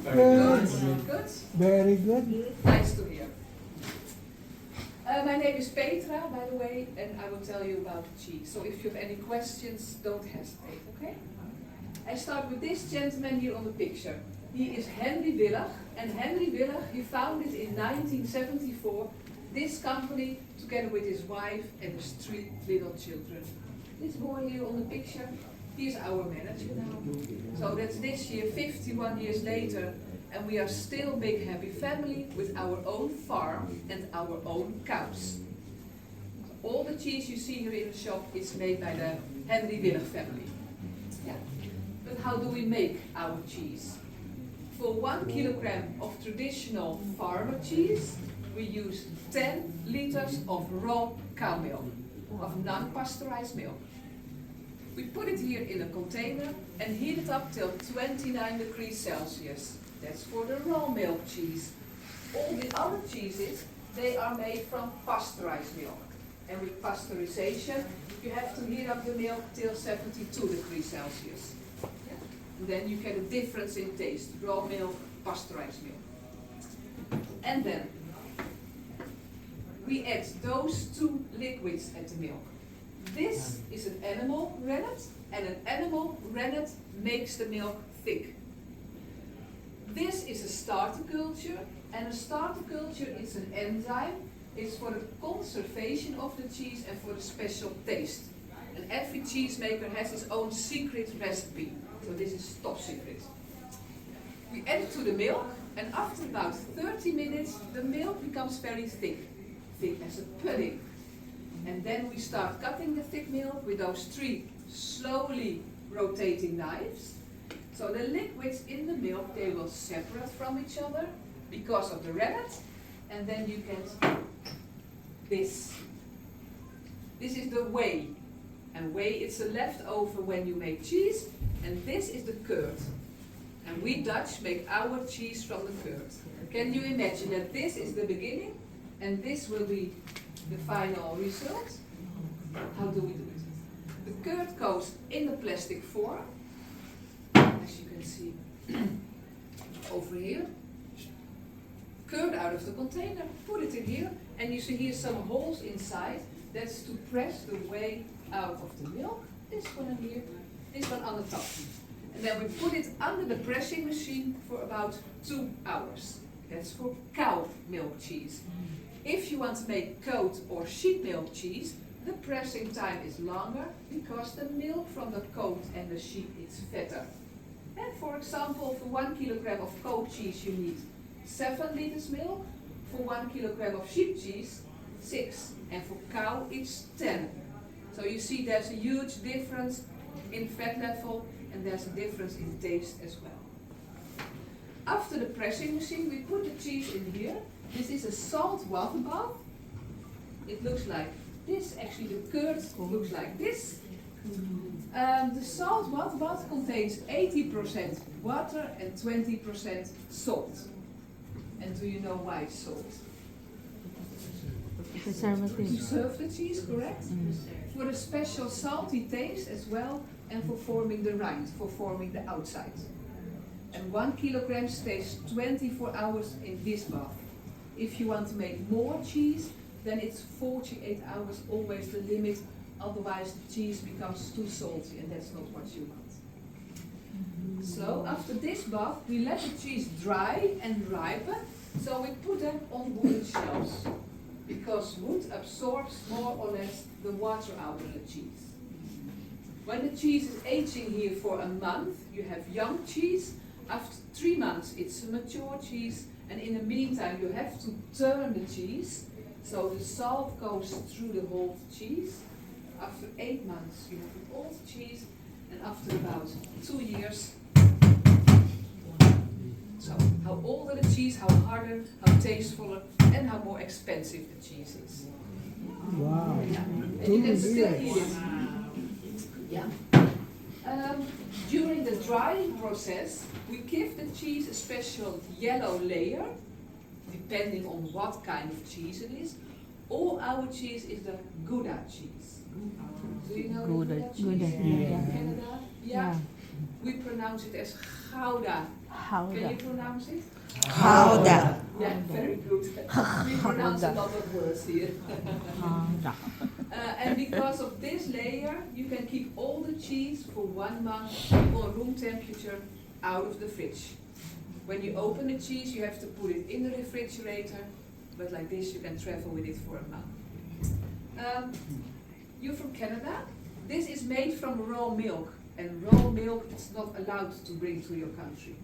Good. Good. Very good. Nice to hear. My name is Petra, by the way, and I will tell you about cheese. So if you have any questions, don't hesitate, okay? I start with this gentleman here on the picture. He is Henry Willig, and Henry Willig, he founded in 1974 this company together with his wife and his 3 little children. This boy here on the picture, he is our manager now. So that's this year, 51 years later, and we are still a big happy family with our own farm and our own cows. All the cheese you see here in the shop is made by the Henry Willig family. Yeah. But how do we make our cheese? For 1 kilogram of traditional farmer cheese, we use 10 liters of raw cow milk, of non-pasteurized milk. We put it here in a container and heat it up till 29 degrees Celsius. That's for the raw milk cheese. All the other cheeses, they are made from pasteurized milk. And with pasteurization, you have to heat up the milk till 72 degrees Celsius. Yeah. And then you get a difference in taste, raw milk, pasteurized milk. And then we add those 2 liquids at the milk. This is an animal rennet, and an animal rennet makes the milk thick. This is a starter culture, and a starter culture is an enzyme. It's for the conservation of the cheese and for the special taste. And every cheesemaker has his own secret recipe, so this is top secret. We add it to the milk, and after about 30 minutes, the milk becomes very thick as a pudding. And then we start cutting the thick milk with those 3 slowly rotating knives. So the liquids in the milk, they will separate from each other because of the rennet, and then you get this. This is the whey. And whey, it's a leftover when you make cheese, and this is the curd. And we Dutch make our cheese from the curd. Can you imagine that this is the beginning, and this will be the final result? How do we do it? The curd goes in the plastic form, as you can see over here. Curd out of the container, put it in here, and you see here some holes inside. That's to press the whey out of the milk. This one in here, this one on the top. And then we put it under the pressing machine for about 2 hours. That's for cow milk cheese. If you want to make goat or sheep milk cheese, the pressing time is longer because the milk from the goat and the sheep is fatter. And for example, for 1 kilogram of goat cheese you need 7 liters milk. For 1 kilogram of sheep cheese, 6. And for cow it's 10. So you see there's a huge difference in fat level, and there's a difference in taste as well. After the pressing machine, we put the cheese in here. This is a salt water bath. It looks like this. Actually, the curd looks like this. The salt water bath contains 80% water and 20% salt. And do you know why salt? Preservative. To serve the cheese, correct? For a special salty taste as well, and for forming the rind, for forming the outside. And 1 kilogram stays 24 hours in this bath. If you want to make more cheese, then it's 48 hours, always the limit, otherwise the cheese becomes too salty, and that's not what you want. So after this bath, we let the cheese dry and ripen, so we put them on wooden shelves, because wood absorbs more or less the water out of the cheese. When the cheese is aging here for a month, you have young cheese. After 3 months, it's a mature cheese, and in the meantime, you have to turn the cheese, so the salt goes through the whole cheese. After 8 months, you have an old cheese, and after about 2 years, so how older the cheese, how harder, how tastefuler, and how more expensive the cheese is. Wow. Yeah. And you can still eat it. Yeah. During the drying process, we give the cheese a special yellow layer, depending on what kind of cheese it is. All our cheese is the Gouda cheese. Do you know Gouda Gouda cheese? Gouda, In yeah. Canada? Yeah. We pronounce it as Gouda Can you pronounce it? Gouda. Yeah, very good. We pronounce a lot of words here. And because of this layer, you can keep all the cheese for 1 month or room temperature out of the fridge. When you open the cheese, you have to put it in the refrigerator, but like this, you can travel with it for a month. You're from Canada? This is made from raw milk, and raw milk is not allowed to bring to your country.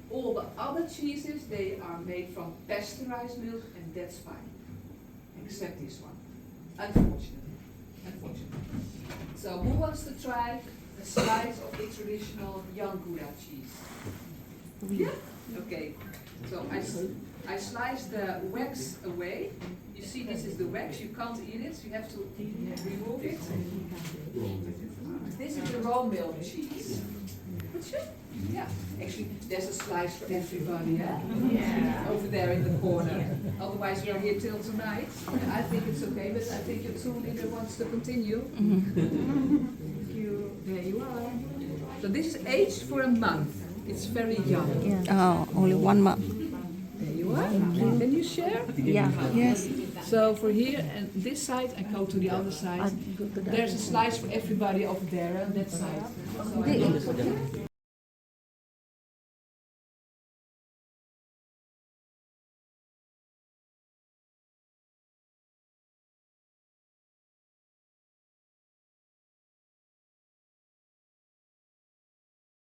All the other cheeses, they are made from pasteurized milk, and that's fine, except this one, unfortunately. So who wants to try a slice of the traditional young Gouda cheese? Yeah? Okay. So I slice the wax away. You see this is the wax, you can't eat it, so you have to remove it. This is the raw milk cheese. Would you? Yeah. Actually, there's a slice for everybody, yeah? Over there in the corner. Otherwise, we're here till tonight. I think it's okay, but I think your tool leader wants to continue. Thank you. There you are. So this is aged for a month. It's very young. Oh, only 1 month. There you are. Can you share? Yeah. Yes. So for here and this side, I go to the other side. There's a slice for everybody over there on that side. So I go to here.